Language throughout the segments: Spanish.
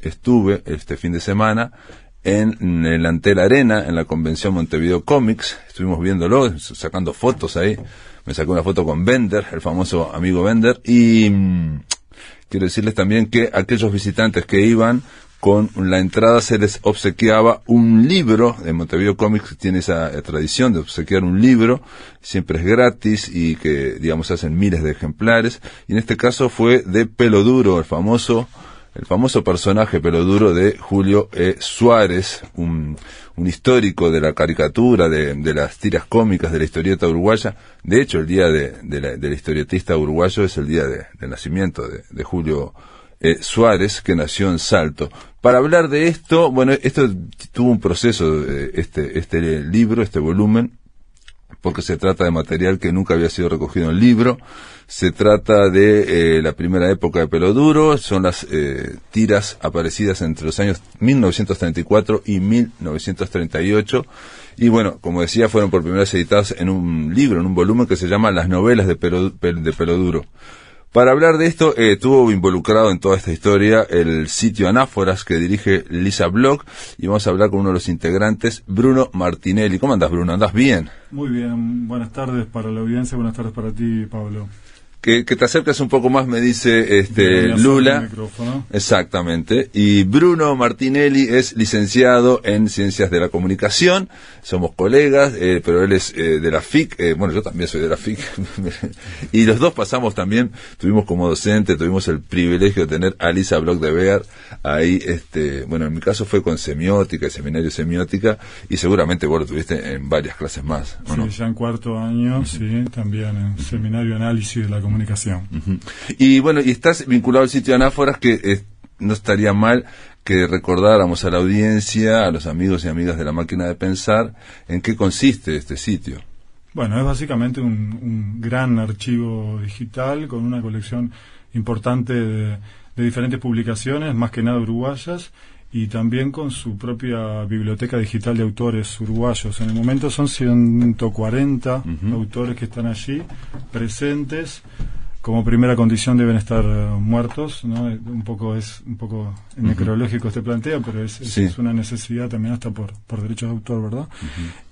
estuve este fin de semana en el Antel Arena, en la convención Montevideo Comics. Estuvimos viéndolo, sacando fotos ahí. Me sacé una foto con Bender, el famoso amigo Bender, y quiero decirles también que aquellos visitantes que iban, con la entrada se les obsequiaba un libro. En Montevideo Comics tiene esa tradición de obsequiar un libro, siempre es gratis y que, digamos, hacen miles de ejemplares, y en este caso fue de Peloduro, el famoso personaje Peloduro de Julio Suárez, un histórico de la caricatura, de las tiras cómicas, de la historieta uruguaya. De hecho, el día del historietista uruguayo es el día del nacimiento de Julio Suárez, que nació en Salto. Para hablar de esto, bueno, esto tuvo un proceso, este libro, este volumen, porque se trata de material que nunca había sido recogido en libro. Se trata de la primera época de Peloduro, son las tiras aparecidas entre los años 1934 y 1938, y bueno, como decía, fueron por primera vez editadas en un libro, en un volumen que se llama Las novelas de Peloduro. Para hablar de esto, estuvo involucrado en toda esta historia el sitio Anáforas, que dirige Lisa Bloch, y vamos a hablar con uno de los integrantes, Bruno Martinelli. ¿Cómo andás, Bruno? ¿Andás bien? Muy bien, buenas tardes para la audiencia, buenas tardes para ti, Pablo. Que te acerques un poco más, me dice Lula. Exactamente. Y Bruno Martinelli es licenciado en Ciencias de la Comunicación. Somos colegas, pero él es de la FIC. Bueno, yo también soy de la FIC. Y los dos tuvimos como docente, tuvimos el privilegio de tener a Lisa Bloch de Beer ahí. Bueno, en mi caso fue con semiótica, el seminario de semiótica, y seguramente vos lo tuviste en varias clases más, ¿o no? Sí, ya en cuarto año, sí, también en seminario de análisis de la comunicación. Y bueno, y estás vinculado al sitio Anáforas, que no estaría mal que recordáramos a la audiencia, a los amigos y amigas de La Máquina de Pensar, en qué consiste este sitio. Bueno, es básicamente un gran archivo digital con una colección importante de diferentes publicaciones, más que nada uruguayas, y también con su propia biblioteca digital de autores uruguayos. En el momento son 140 autores que están allí presentes. Como primera condición deben estar muertos, ¿no? Un poco necrológico este planteo, pero es una necesidad también hasta por derechos de autor, ¿verdad?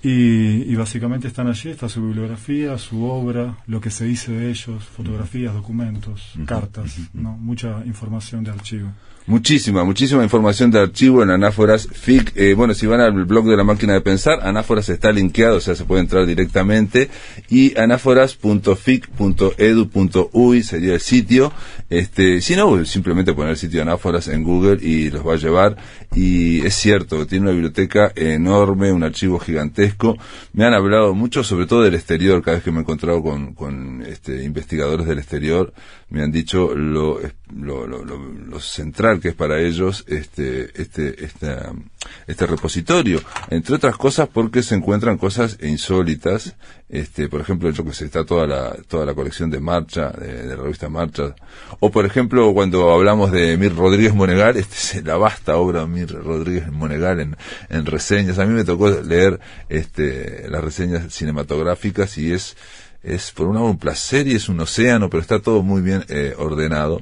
Y básicamente están allí, está su bibliografía, su obra, lo que se dice de ellos, fotografías, documentos, cartas, ¿no? Mucha información de archivo. Muchísima información de archivo en Anáforas FIC. Bueno, si van al blog de La Máquina de Pensar, Anáforas está linkeado, o sea, se puede entrar directamente, y anáforas.fic.edu.uy sería el sitio. Si no, simplemente poner el sitio Anáforas en Google y los va a llevar. Y es cierto, tiene una biblioteca enorme, un archivo gigantesco. Me han hablado mucho, sobre todo del exterior, cada vez que me he encontrado con investigadores del exterior, me han dicho lo central que es para ellos este repositorio, entre otras cosas porque se encuentran cosas insólitas. Por ejemplo, yo que sé, está toda la colección de Marcha, de la revista Marcha, o por ejemplo cuando hablamos de Mir Rodríguez Monegal, la vasta obra de Mir Rodríguez Monegal en reseñas. A mí me tocó leer las reseñas cinematográficas, y es por un lado un placer y es un océano, pero está todo muy bien ordenado.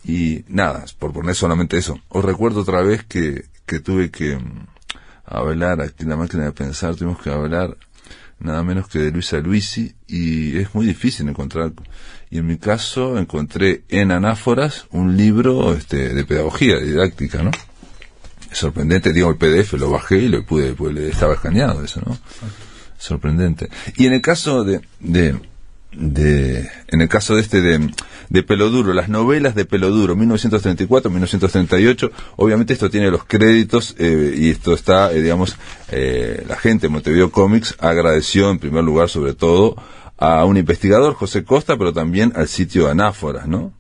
Y nada, por poner solamente eso. Os recuerdo otra vez que tuve que hablar aquí en La Máquina de Pensar, tuvimos que hablar nada menos que de Luisa Luisi, y es muy difícil encontrar. Y en mi caso encontré en Anáforas un libro de pedagogía didáctica, ¿no? Es sorprendente, digo, el PDF lo bajé y lo pude, pues estaba escaneado eso, ¿no? Sorprendente. Y en el caso de Peloduro, las novelas de Peloduro, 1934-1938, obviamente esto tiene los créditos, y esto está, la gente de Montevideo Comics agradeció en primer lugar, sobre todo, a un investigador, José Costa, pero también al sitio Anáforas, ¿no?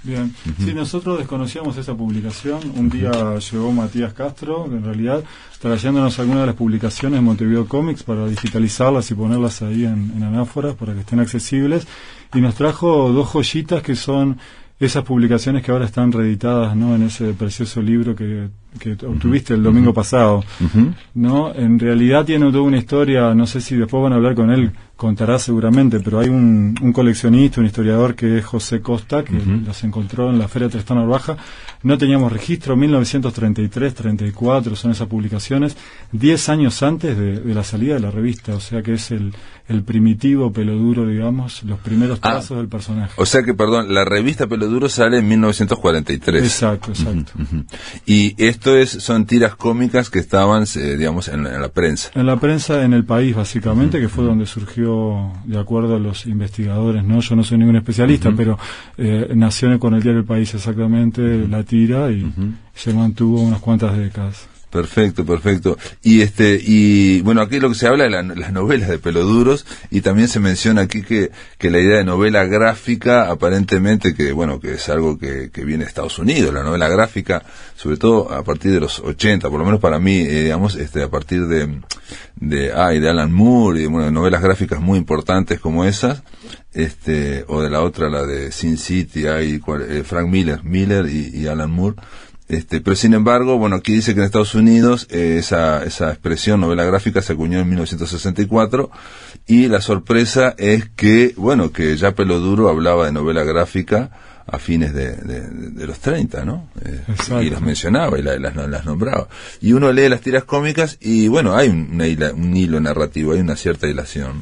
Bien, sí, nosotros desconocíamos esa publicación. Un día llegó Matías Castro, en realidad, trayéndonos algunas de las publicaciones de Montevideo Comics para digitalizarlas y ponerlas ahí en Anáforas para que estén accesibles, y nos trajo dos joyitas que son esas publicaciones que ahora están reeditadas, ¿no?, en ese precioso libro que obtuviste el domingo pasado, ¿no? En realidad tiene toda una historia, no sé si después van a hablar con él contará seguramente, pero hay un coleccionista, un historiador que es José Costa, que los encontró en la Feria Tristán Narvaja. No teníamos registro, 1933, 34 son esas publicaciones, 10 años antes de la salida de la revista, o sea que es el primitivo Peloduro, digamos, los primeros trazos del personaje. O sea que, perdón, la revista Peloduro sale en 1943. Exacto. Y esto son tiras cómicas que estaban, digamos, en la prensa. En la prensa, en El País, básicamente, que fue donde surgió, de acuerdo a los investigadores, ¿no? Yo no soy ningún especialista, pero nació con el diario El País, exactamente, la tira, y se mantuvo unas cuantas décadas. Perfecto. Y bueno, aquí lo que se habla de las novelas de Peloduros, y también se menciona aquí que la idea de novela gráfica, aparentemente que es algo que viene de Estados Unidos, la novela gráfica, sobre todo a partir de los 80, por lo menos para mí, digamos, a partir de Alan Moore, y bueno, novelas gráficas muy importantes como esas, o de la otra, la de Sin City, Frank Miller y Alan Moore. Pero sin embargo, bueno, aquí dice que en Estados Unidos esa expresión novela gráfica se acuñó en 1964, y la sorpresa es que, bueno, que ya Peloduro hablaba de novela gráfica a fines de los 30, ¿no? Y las mencionaba y las nombraba. Y uno lee las tiras cómicas y, bueno, hay un hilo narrativo, hay una cierta hilación.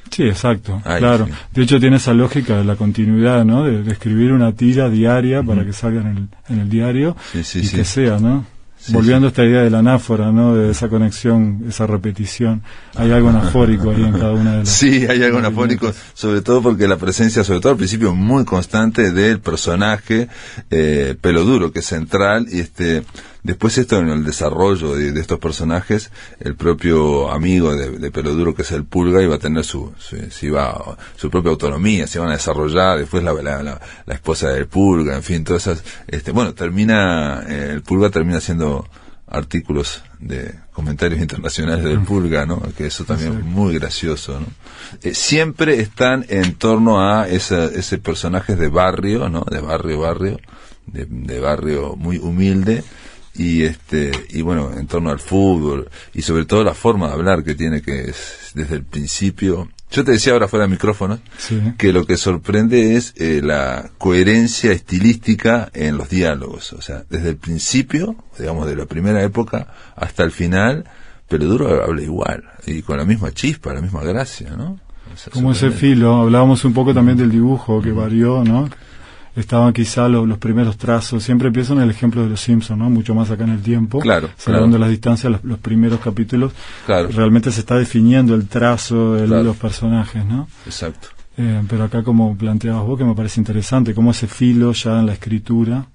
Sí, exacto, claro. Sí. De hecho tiene esa lógica de la continuidad, ¿no? De escribir una tira diaria para que salga en el diario que sea, ¿no? Volviendo a esta idea de la anáfora, ¿no? De esa conexión, esa repetición. Hay algo anafórico ahí en cada una de las... Sí, hay algo anafórico, sobre todo porque la presencia, sobre todo al principio, muy constante del personaje Peloduro, que es central, y después esto en el desarrollo de estos personajes, el propio amigo de Peloduro, que es el Pulga, iba a tener su propia autonomía, se iban a desarrollar, después la esposa del Pulga, en fin, todas esas, el Pulga termina haciendo artículos de comentarios internacionales del Pulga, ¿no? Que eso también es muy gracioso, ¿no? Siempre están en torno a ese personajes de barrio, ¿no? De barrio muy humilde, y bueno, en torno al fútbol, y sobre todo la forma de hablar que tiene, que es desde el principio. Yo te decía ahora fuera de micrófono que lo que sorprende es la coherencia estilística en los diálogos, o sea, desde el principio, digamos, de la primera época hasta el final, Peloduro habla igual, y con la misma chispa, la misma gracia, ¿no? O sea, como ese filo, hablábamos un poco también del dibujo que varió, ¿no? Estaban quizá los primeros trazos, siempre empiezo en el ejemplo de los Simpsons, ¿no? Mucho más acá en el tiempo, salvando las distancias, los primeros capítulos, realmente se está definiendo el trazo de los personajes, ¿no? Exacto. Pero acá, como planteabas vos, que me parece interesante, cómo ese filo ya en la escritura,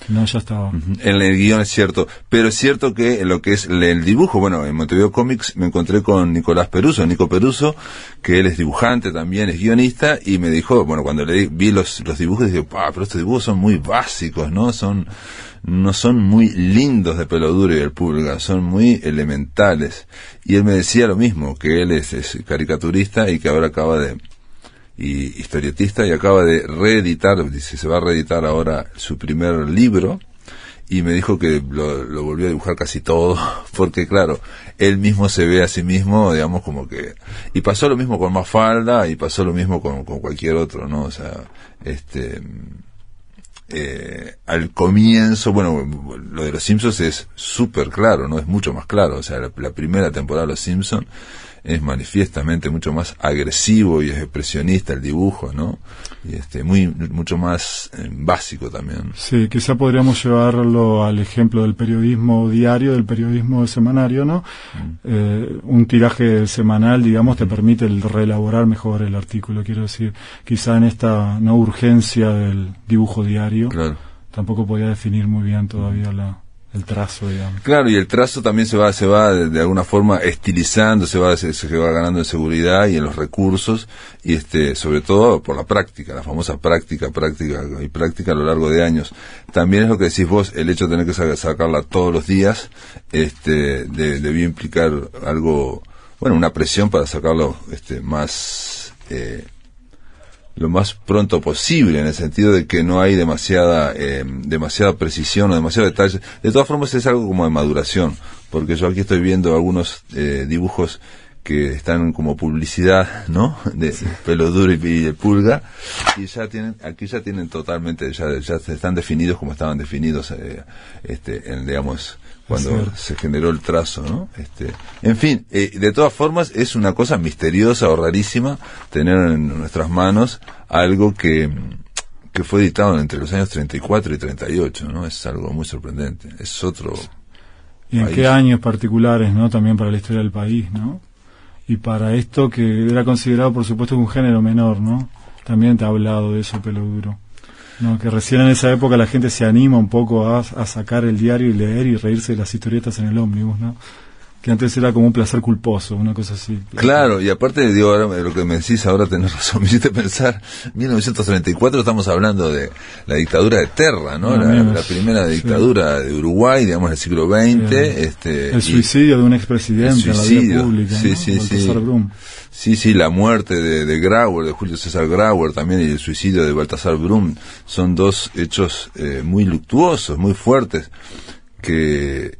no, ya estaba. En el guión es cierto, pero es cierto que en lo que es el dibujo, bueno, en Montevideo Comics me encontré con Nico Peruso, que él es dibujante también, es guionista, y me dijo, bueno, cuando vi los dibujos, dije, pero estos dibujos son muy básicos, ¿no? No son muy lindos de Peloduro y el Pulga, son muy elementales. Y él me decía lo mismo, que él es caricaturista y que ahora y historietista, y acaba de reeditar, dice, se va a reeditar ahora su primer libro, y me dijo que lo volvió a dibujar casi todo, porque claro, él mismo se ve a sí mismo, digamos, como que, y pasó lo mismo con Mafalda, y pasó lo mismo con cualquier otro, ¿no? O sea, al comienzo, bueno, lo de los Simpsons es súper claro, ¿no? Es mucho más claro, o sea, la primera temporada de los Simpsons es manifiestamente mucho más agresivo y es expresionista el dibujo, ¿no? Y mucho más básico también. Sí, quizá podríamos llevarlo al ejemplo del periodismo diario, del periodismo semanario, ¿no? Un tiraje semanal, digamos, te permite reelaborar mejor el artículo, quiero decir, quizá en esta no urgencia del dibujo diario, tampoco podía definir muy bien todavía el trazo, digamos. Claro, y el trazo también se va de alguna forma estilizando, se va ganando en seguridad y en los recursos, y sobre todo por la práctica, la famosa práctica a lo largo de años. También es lo que decís vos, el hecho de tener que sacarla todos los días, debió implicar algo, bueno, una presión para sacarlo más lo más pronto posible, en el sentido de que no hay demasiada precisión o demasiado detalle. De todas formas es algo como de maduración, porque yo aquí estoy viendo algunos dibujos que están como publicidad, ¿no? De Pelo Duro y el Pulga, y aquí ya tienen totalmente, ya están definidos como estaban definidos, digamos, cuando se generó el trazo, ¿no? En fin, de todas formas es una cosa misteriosa o rarísima tener en nuestras manos algo que fue editado entre los años 34 y 38, ¿no? Es algo muy sorprendente, es otro y en país. Qué años particulares, ¿no? También para la historia del país, ¿no? Y para esto que era considerado, por supuesto, un género menor, ¿no? También te ha hablado de eso, Pelo Duro. No, que recién en esa época la gente se anima un poco a sacar el diario y leer y reírse de las historietas en el ómnibus, ¿no? Que antes era como un placer culposo, una cosa así. Claro, y aparte, digo, ahora lo que me decís ahora tenés razón, me hiciste pensar, 1934 estamos hablando de la dictadura de Terra, ¿no? La primera dictadura de Uruguay, digamos, del siglo XX. El suicidio de un expresidente en la vida pública, sí, ¿no? sí, Baltasar Brum. Sí, la muerte de Grauer, de Julio César Grauer también, y el suicidio de Baltasar Brum, son dos hechos muy luctuosos, muy fuertes, que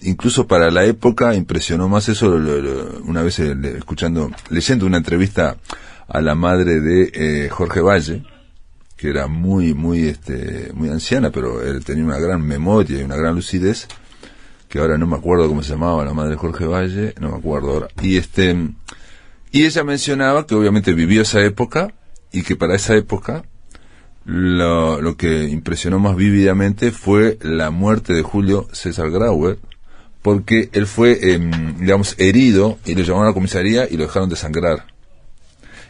incluso para la época impresionó más eso. Una vez leyendo una entrevista a la madre de Jorge Valle, que era muy anciana, pero él tenía una gran memoria y una gran lucidez, que ahora no me acuerdo cómo se llamaba la madre de Jorge Valle, no me acuerdo ahora, y ella mencionaba que obviamente vivió esa época, y que para esa época lo que impresionó más vívidamente fue la muerte de Julio César Grauer, porque él fue, digamos, herido, y lo llamaron a la comisaría y lo dejaron desangrar.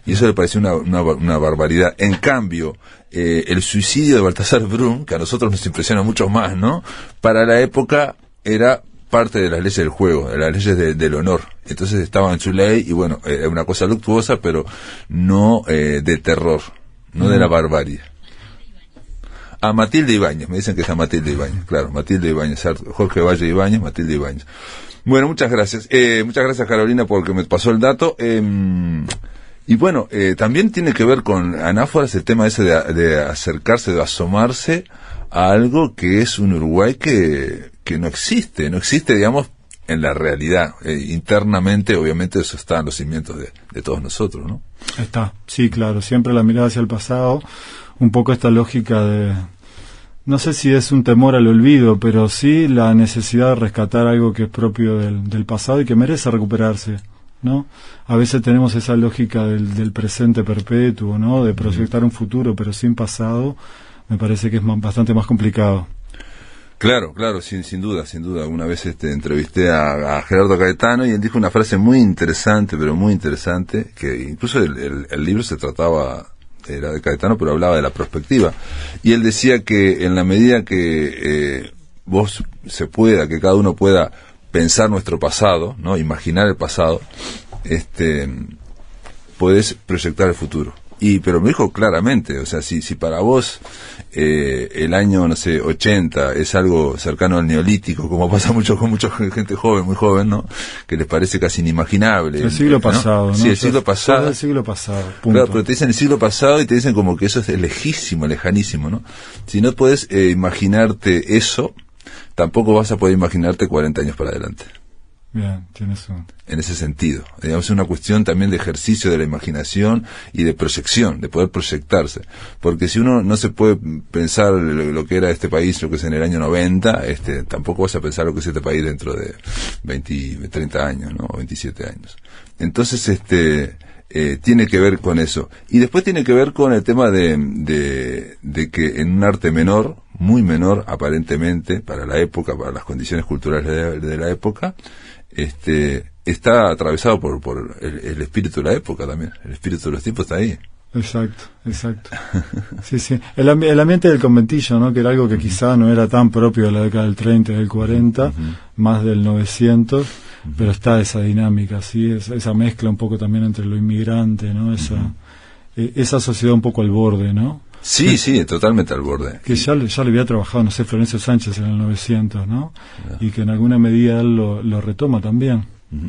Y eso le pareció una barbaridad. En cambio, el suicidio de Baltasar Brum, que a nosotros nos impresiona mucho más, ¿no? Para la época era parte de las leyes del juego, de las leyes del honor. Entonces estaba en su ley, y bueno, era una cosa luctuosa, pero no de terror, no de la barbarie. A Matilde Ibáñez, me dicen que es a Matilde Ibáñez, claro, Matilde Ibáñez, Jorge Valle Ibáñez, Matilde Ibáñez. Bueno, muchas gracias Carolina, porque me pasó el dato. Y bueno, también tiene que ver con anáforas el tema ese de acercarse, de asomarse a algo que es un Uruguay que no existe, digamos, en la realidad. Internamente, obviamente, eso está en los cimientos de todos nosotros, ¿no? Está, sí, claro, siempre la mirada hacia el pasado, un poco esta lógica de, no sé si es un temor al olvido, pero sí la necesidad de rescatar algo que es propio del pasado y que merece recuperarse, ¿no? A veces tenemos esa lógica del presente perpetuo, ¿no? De proyectar un futuro pero sin pasado, me parece que es bastante más complicado. Claro, sin duda. Una vez entrevisté a Gerardo Caetano, y él dijo una frase muy interesante, pero muy interesante, que incluso el libro era de Caetano, pero hablaba de la perspectiva. Y él decía que en la medida que que cada uno pueda pensar nuestro pasado, ¿no? Imaginar el pasado, podés proyectar el futuro. Pero me dijo claramente, o sea, si para vos el año, no sé, 80 es algo cercano al neolítico, como pasa mucho con mucha gente joven, muy joven, ¿no? Que les parece casi inimaginable. El siglo pasado, ¿no? Sí, el siglo pasado. El siglo pasado, punto. Claro, pero te dicen el siglo pasado y te dicen como que eso es lejanísimo, ¿no? Si no puedes imaginarte eso, tampoco vas a poder imaginarte 40 años para adelante. Bien, tienes un... En ese sentido, digamos, es una cuestión también de ejercicio de la imaginación y de proyección, de poder proyectarse, porque si uno no se puede pensar lo que era este país, lo que es en el año 90, tampoco vas a pensar lo que es este país dentro de 30 años, ¿no? 27 años. Entonces, tiene que ver con eso. Y después tiene que ver con el tema de que en un arte menor, muy menor aparentemente, para la época, para las condiciones culturales de la época, está atravesado por el espíritu de la época también. El espíritu de los tiempos está ahí. Exacto. Sí. El ambiente del conventillo, ¿no? Que era algo que quizá no era tan propio de la década del 30 y del 40, más del 900, pero está esa dinámica, ¿sí? Esa mezcla un poco también entre lo inmigrante, ¿no? Esa sociedad un poco al borde, ¿no? Sí, totalmente al borde. Que ya le había trabajado, no sé, Florencio Sánchez en el 900, ¿no? Y que en alguna medida él lo retoma también.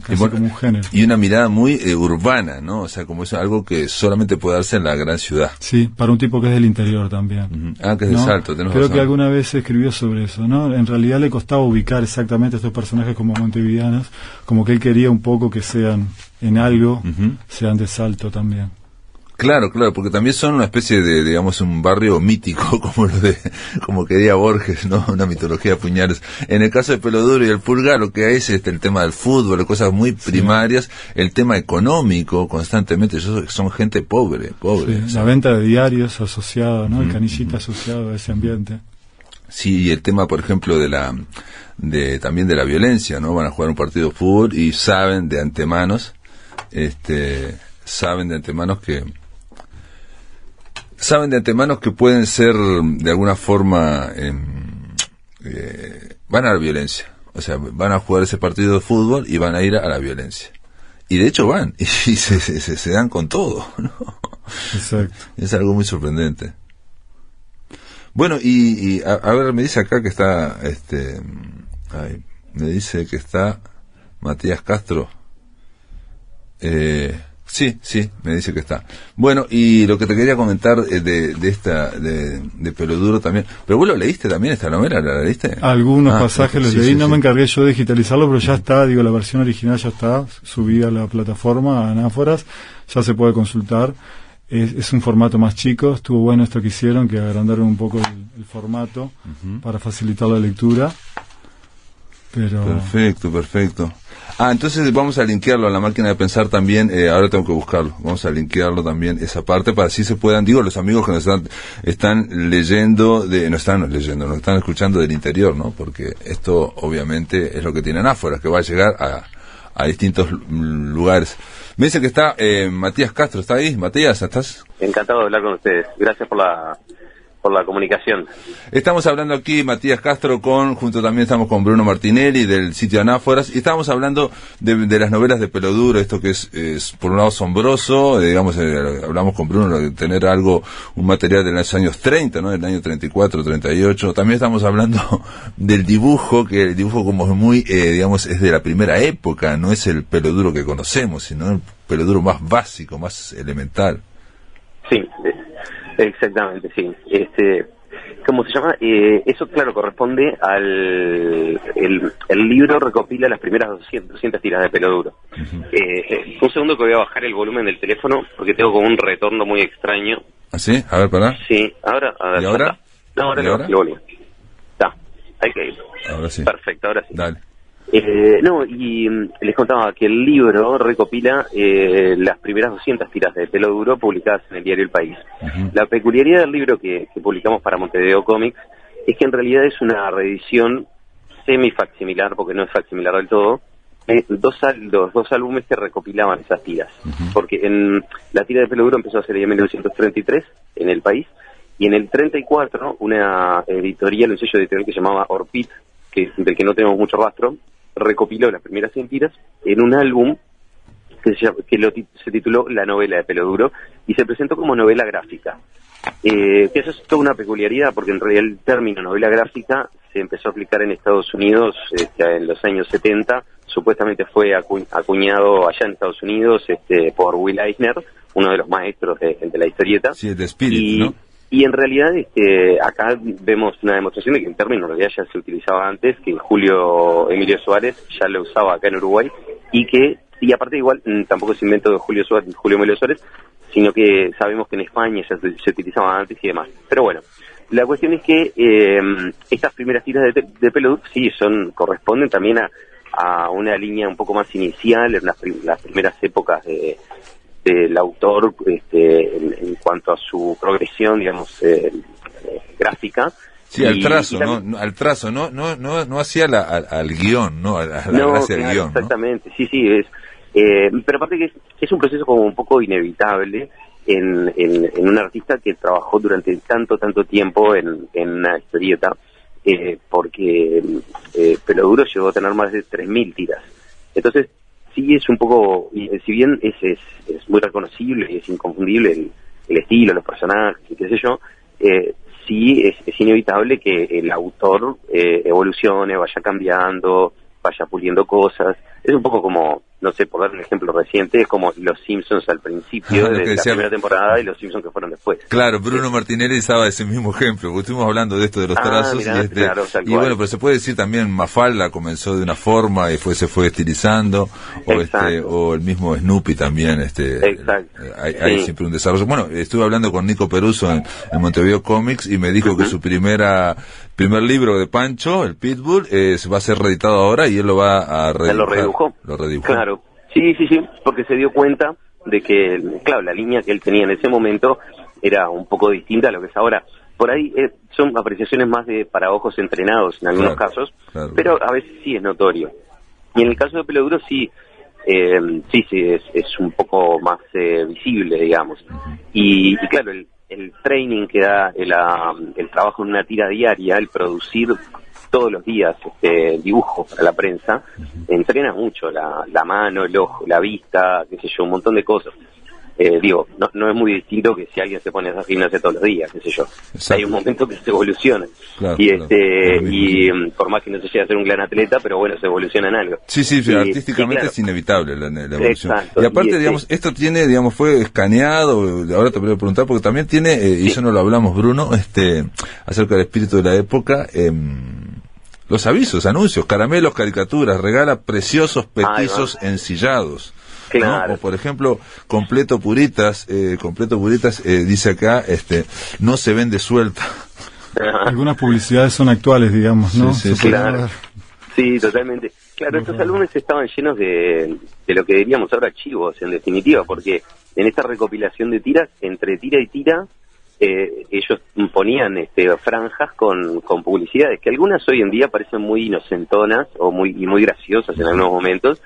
casi como un género. Y una mirada muy urbana, ¿no? O sea, como es algo que solamente puede darse en la gran ciudad. Sí, para un tipo que es del interior también. Ah, que es de Salto, tenés Creo razón. que alguna vez se escribió sobre eso, ¿no? En realidad le costaba ubicar exactamente a estos personajes como montevideanos, como que él quería un poco que sean en algo, sean de Salto también. Claro, porque también son una especie de, digamos, un barrio mítico, como quería Borges, ¿no? Una mitología de Puñales. En el caso de Peloduro y el Pulga, lo que hay es el tema del fútbol, cosas muy primarias, el tema económico, constantemente, son gente pobre. Sí, o sea, la venta de diarios asociada, ¿no? El canillita asociado a ese ambiente. Sí, y el tema, por ejemplo, también de la violencia, ¿no? Van a jugar un partido de fútbol y saben de antemano que pueden ser de alguna forma van a la violencia, o sea, van a jugar ese partido de fútbol y van a ir a la violencia, y de hecho van y se dan con todo, ¿no? Exacto. Es algo muy sorprendente. Bueno, y a ver, me dice acá que está me dice que está Matías Castro. Sí, me dice que está. Bueno, y lo que te quería comentar de Peloduro también. Pero vos lo leíste también, esta novela, ¿la leíste? Algunos pasajes los leí, no me sí. encargué yo de digitalizarlo, pero ya está, la versión original ya está subida a la plataforma, a Anáforas, ya se puede consultar. Es un formato más chico, estuvo bueno esto que hicieron, que agrandaron un poco el formato para facilitar la lectura. Pero... Perfecto. Entonces vamos a linkearlo a la máquina de pensar también, ahora tengo que buscarlo, vamos a linkearlo también esa parte para así se puedan, los amigos que nos están leyendo, nos están escuchando del interior, ¿no? Porque esto obviamente es lo que tienen afuera, que va a llegar a distintos lugares. Me dice que está Matías Castro, ¿está ahí? Matías, ¿estás? Encantado de hablar con ustedes, gracias por la comunicación. Estamos hablando aquí, Matías Castro, junto también estamos con Bruno Martinelli del sitio Anáforas, y estábamos hablando de las novelas de Peloduro, esto que es por un lado asombroso, hablamos con Bruno de tener un material de los años 30, ¿no? Del año 34, 38, también estamos hablando del dibujo, que el dibujo como es muy, es de la primera época, no es el Peloduro que conocemos, sino el Peloduro más básico, más elemental. Sí, exactamente, sí. ¿Cómo se llama? Eso, claro, corresponde al... El libro recopila las primeras 200 tiras de Peloduro. Un segundo que voy a bajar el volumen del teléfono porque tengo como un retorno muy extraño. ¿Ah, sí? A ver, pará. Sí, ahora... ¿Y ahora? No, ahora no, el volumen. Está, hay que ir. Ahora sí. Perfecto, ahora sí. Dale. Les contaba que el libro recopila las primeras 200 tiras de Peloduro publicadas en el diario El País. La peculiaridad del libro que publicamos para Montevideo Comics es que en realidad es una reedición semi-facsimilar, porque no es facsimilar del todo, dos álbumes que recopilaban esas tiras. Porque la tira de Peloduro empezó a ser en 1933 en El País, y en el 34 una editorial, un sello editorial que se llamaba Orpit, del que no tenemos mucho rastro, recopiló las primeras 100 tiras en un álbum que se tituló La novela de Peloduro y se presentó como novela gráfica. Que eso es toda una peculiaridad, porque en realidad el término novela gráfica se empezó a aplicar en Estados Unidos en los años 70, supuestamente fue acuñado allá en Estados Unidos por Will Eisner, uno de los maestros de la historieta. Sí, de Spirit, ¿no? Y en realidad acá vemos una demostración de que el término en realidad ya se utilizaba antes, que Julio Emilio Suárez ya lo usaba acá en Uruguay, y aparte igual tampoco es invento de Julio Emilio Suárez, sino que sabemos que en España ya se utilizaba antes y demás. Pero bueno, la cuestión es que estas primeras tiras de Peloduro sí corresponden también a una línea un poco más inicial, en las primeras épocas del autor en cuanto a su progresión, digamos, gráfica. Sí, al trazo, también, al trazo, no hacia al guión, no, a la gracia del guión. Exactamente, ¿no? Sí, pero aparte que es un proceso como un poco inevitable en un artista que trabajó durante tanto tiempo en una historieta, porque Peloduro llegó a tener más de 3.000 tiras. Entonces, sí es un poco, si bien es muy reconocible y es inconfundible el estilo, los personajes y qué sé yo, sí es inevitable que el autor evolucione, vaya cambiando, vaya puliendo cosas. Es un poco como, no sé, por dar un ejemplo reciente, es como Los Simpsons al principio de la primera temporada y Los Simpsons que fueron después. Claro, Bruno Martinelli usaba ese mismo ejemplo, porque estuvimos hablando de esto de los trazos, mirá, claro, y bueno, pero se puede decir también Mafalda comenzó de una forma y después se fue estilizando, o el mismo Snoopy también, Exacto. Hay siempre un desarrollo. Bueno, estuve hablando con Nico Peruso en Montevideo Comics y me dijo que su primer libro de Pancho, el Pitbull, va a ser reeditado ahora y él lo va a reeditar. Lo redibujó. Claro, sí, porque se dio cuenta de que, claro, la línea que él tenía en ese momento era un poco distinta a lo que es ahora. Por ahí son apreciaciones más para ojos entrenados en algunos casos, pero a veces sí es notorio. Y en el caso de Pelo Duro sí es un poco más visible, digamos. Y claro, el training que da el trabajo en una tira diaria, el producir todos los días dibujos para la prensa, entrena mucho la mano, el ojo, la vista, qué sé yo, un montón de cosas. No es muy distinto que si alguien se pone a hacer gimnasia todos los días, qué sé yo. Exacto. Hay un momento que se evoluciona. Claro, y por más que no se llegue a ser un gran atleta, pero bueno, se evoluciona en algo. Sí, artísticamente es inevitable la evolución. Exacto. Y aparte, digamos, esto tiene, digamos, fue escaneado, ahora te voy a preguntar, porque también tiene, y eso no lo hablamos, Bruno, acerca del espíritu de la época, los avisos, anuncios, caramelos, caricaturas, regala preciosos petizos ensillados. Claro. ¿No? O por ejemplo, Completo Puritas dice acá, no se vende suelta. Algunas publicidades son actuales, digamos, ¿no? Sí, claro. Sí, totalmente. Claro, estos álbumes estaban llenos de lo que diríamos ahora archivos, en definitiva, porque en esta recopilación de tiras, entre tira y tira, ellos ponían franjas con publicidades, que algunas hoy en día parecen muy inocentonas o muy graciosas en algunos momentos,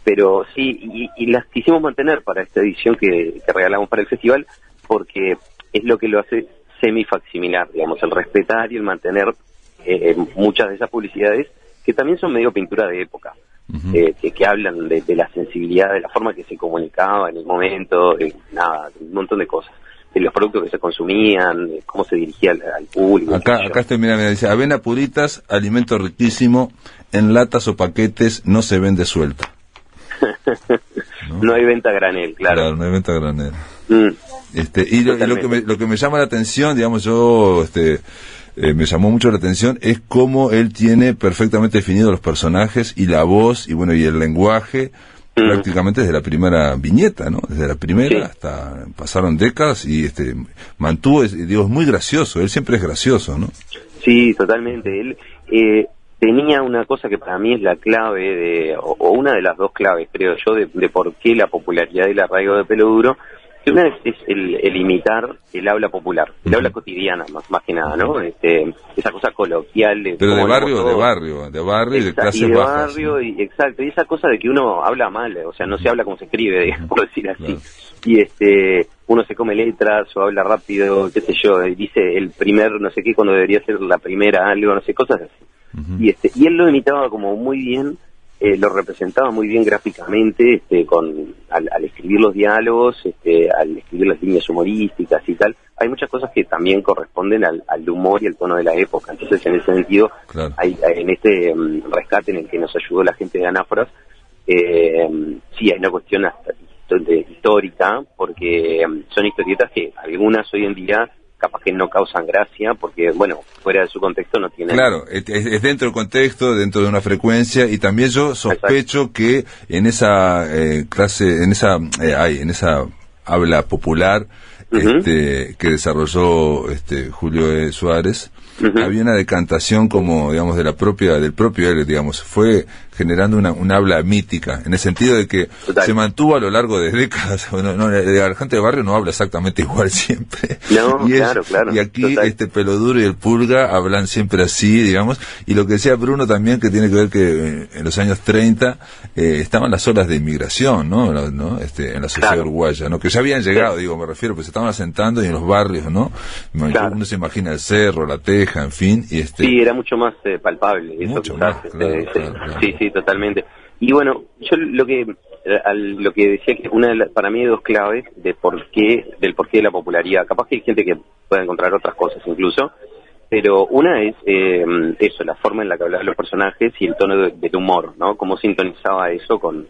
pero sí, y las quisimos mantener para esta edición que regalamos para el festival, porque es lo que lo hace semi-facsimilar, digamos, el respetar y el mantener muchas de esas publicidades, que también son medio pintura de época, que hablan de la sensibilidad, de la forma que se comunicaba en el momento, un montón de cosas, de los productos que se consumían, cómo se dirigía al público. Acá mira, dice, avena Puritas, alimento riquísimo, en latas o paquetes, no se vende suelta. No hay venta a granel, claro. No hay venta a granel. Y lo que me llama la atención, digamos, me llamó mucho la atención, es cómo él tiene perfectamente definidos los personajes y la voz, y bueno, y el lenguaje, prácticamente desde la primera viñeta, ¿no? Desde la primera hasta pasaron décadas y mantuvo, digo, es muy gracioso, él siempre es gracioso, ¿no? Sí, totalmente. Él tenía una cosa que para mí es la clave o una de las dos claves, creo yo, de por qué la popularidad y el arraigo de Pelo Duro, que una es el imitar el habla popular, el habla cotidiana, más que nada, ¿no? Esa cosa coloquial. Pero de barrio y de clases bajas. Barrio, ¿no? Exacto, y esa cosa de que uno habla mal, o sea, no se habla como se escribe, digamos, por decir así. Claro. Y uno se come letras o habla rápido, qué sé yo, dice el primer no sé qué cuando debería ser la primera algo, no sé, cosas así. Y él lo imitaba como muy bien, lo representaba muy bien gráficamente, al escribir los diálogos, al escribir las líneas humorísticas y tal. Hay muchas cosas que también corresponden al humor y al tono de la época. Entonces, en ese sentido, claro, en este rescate en el que nos ayudó la gente de Anáforas, sí hay una cuestión histórica, porque son historietas que algunas hoy en día capaz que no causan gracia, porque, bueno, fuera de su contexto no tienen... Claro, es dentro del contexto, dentro de una frecuencia, y también yo sospecho que en esa clase, en esa habla popular que desarrolló Julio Suárez, había una decantación como, digamos, del propio él, digamos, fue generando una habla mítica, en el sentido de que se mantuvo a lo largo de décadas. La gente de barrio no habla exactamente igual siempre. No, claro. Y aquí Pelo Duro y el Pulga hablan siempre así, digamos, y lo que decía Bruno también, que tiene que ver que en los años 30 estaban las olas de inmigración, ¿no? En la sociedad uruguaya, ¿no? Que ya habían llegado, me refiero, pues se estaban asentando y en los barrios, ¿no? Uno se imagina el cerro, la teja, en fin, y sí, era mucho más palpable eso, mucho quizás, más, claro. Sí, totalmente. Y bueno, yo lo que decía que para mí hay dos claves del porqué de la popularidad. Capaz que hay gente que pueda encontrar otras cosas incluso, Pero una es eso, la forma en la que hablaban los personajes y el tono del humor, ¿no? Cómo sintonizaba eso con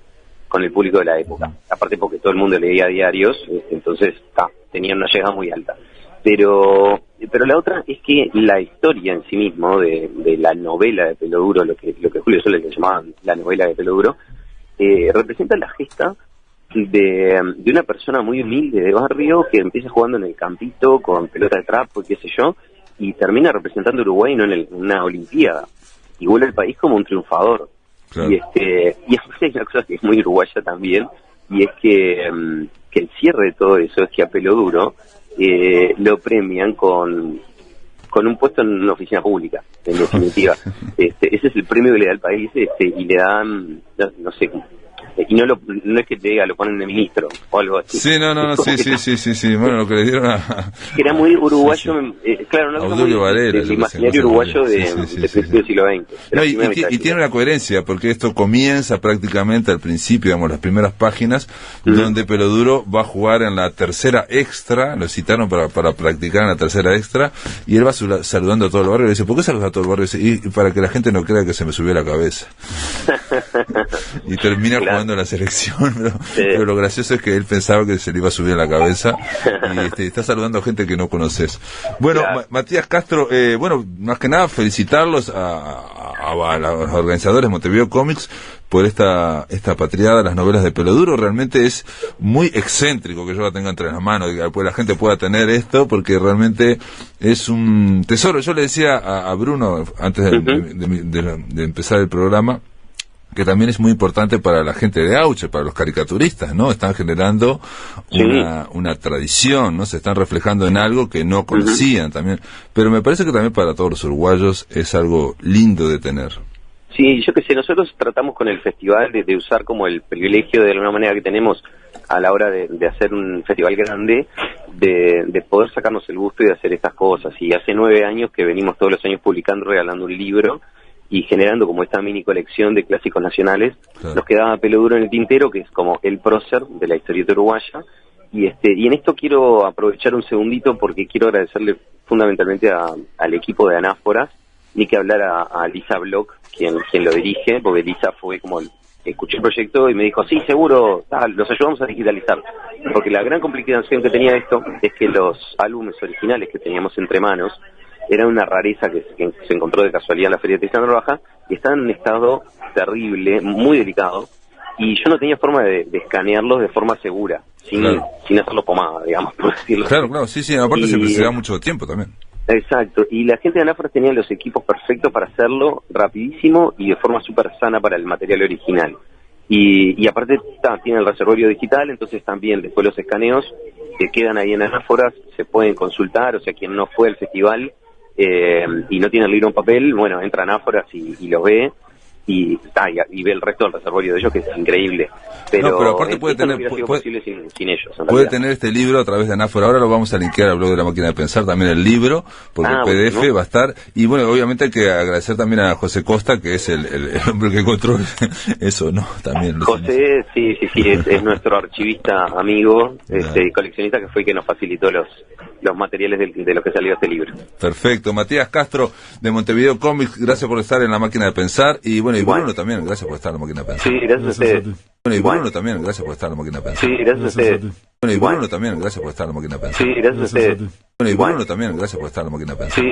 el público de la época. Aparte porque todo el mundo leía diarios, entonces tenían una llegada muy alta. Pero la otra es que la historia en sí mismo de la novela de Pelo Duro, lo que Julio Soler le llamaban la novela de Pelo Duro, representa la gesta de una persona muy humilde de barrio que empieza jugando en el campito con pelota de trapo y qué sé yo, y termina representando a Uruguay ¿no? en una olimpiada y vuelve al país como un triunfador. Claro. Y hay una cosa que es muy uruguaya también, y es que el cierre de todo eso es que a Pelo Duro lo premian con un puesto en una oficina pública, en definitiva. Ese es el premio que le da el país, y le dan, no sé, y no es que te diga, lo ponen de ministro o algo así. Sí, sí, bueno, lo que le dieron a... Que era muy uruguayo, claro, no Obdulio muy Varela, del imaginario uruguayo de principios del siglo XX. No, y tiene una coherencia, porque esto comienza prácticamente al principio, digamos, las primeras páginas, donde Pelo Duro va a jugar en la tercera extra, lo citaron para practicar en la tercera extra, y él va saludando a todo el barrio, y le dice, ¿por qué saludas a todo el barrio? Y para que la gente no crea que se me subió la cabeza. Y termina jugando en la selección, pero lo gracioso es que él pensaba que se le iba a subir a la cabeza, y está saludando a gente que no conoces. Bueno, Matías Castro, más que nada felicitarlos a los organizadores de Montevideo Comics por esta patriada de las novelas de Pelo Duro. Realmente es muy excéntrico que yo la tenga entre las manos, que la gente pueda tener esto, porque realmente es un tesoro. Yo le decía a Bruno antes de empezar el programa que también es muy importante para la gente de Auche, para los caricaturistas, ¿no? Están generando una tradición, ¿no? Se están reflejando en algo que no conocían también. Pero me parece que también para todos los uruguayos es algo lindo de tener. Sí, yo qué sé, nosotros tratamos con el festival de usar como el privilegio de alguna manera que tenemos a la hora de hacer un festival grande, de poder sacarnos el gusto y de hacer estas cosas. Y hace 9 años que venimos todos los años publicando, regalando un libro y generando como esta mini colección de clásicos nacionales. Claro. Nos quedaba Pelo Duro en el tintero, que es como el prócer de la historieta uruguaya, y en esto quiero aprovechar un segundito porque quiero agradecerle fundamentalmente al equipo de Anáforas, ni que hablar a Lisa Bloch, quien lo dirige, porque Lisa fue como escuché el proyecto y me dijo, sí, seguro, los ayudamos a digitalizar, porque la gran complicación que tenía esto es que los álbumes originales que teníamos entre manos era una rareza que se encontró de casualidad en la Feria de Tristán Baja, y está en un estado terrible, muy delicado, y yo no tenía forma de escanearlos de forma segura, sin hacerlo pomada, digamos, por decirlo. Claro, sí, aparte se da mucho tiempo también. Exacto, y la gente de Anáforas tenía los equipos perfectos para hacerlo rapidísimo y de forma súper sana para el material original. Y aparte tiene el reservorio digital, entonces también después los escaneos que quedan ahí en Anáforas se pueden consultar, o sea, quien no fue al festival y no tiene el libro en papel, bueno, entra a Anáforas y lo ve, y ve el resto del reservorio de ellos, que es increíble. Pero aparte puede tener, no hubiera sido posible sin ellos. Puede tener este libro a través de Anáfora. Ahora lo vamos a linkear al blog de La Máquina de Pensar, también el libro, porque el PDF va a estar. Y bueno, obviamente hay que agradecer también a José Costa, que es el hombre que encontró eso, ¿no? También. José, sí, es nuestro archivista amigo, coleccionista, que fue el que nos facilitó los materiales de lo que salió este libro. Perfecto. Matías Castro, de Montevideo Comics, gracias por estar en La Máquina de Pensar. Y bueno, y Bruno también, gracias por estar en La Máquina de Pensar. Sí, gracias a ustedes. Bueno, y Bruno también, gracias por estar en La Máquina de Pensar. Sí, gracias a ustedes. Bueno, y Bruno también, gracias por estar en La Máquina de Pensar. Sí, gracias a ustedes. Bueno, y Bruno también, gracias por estar en La Máquina de Pensar. Sí,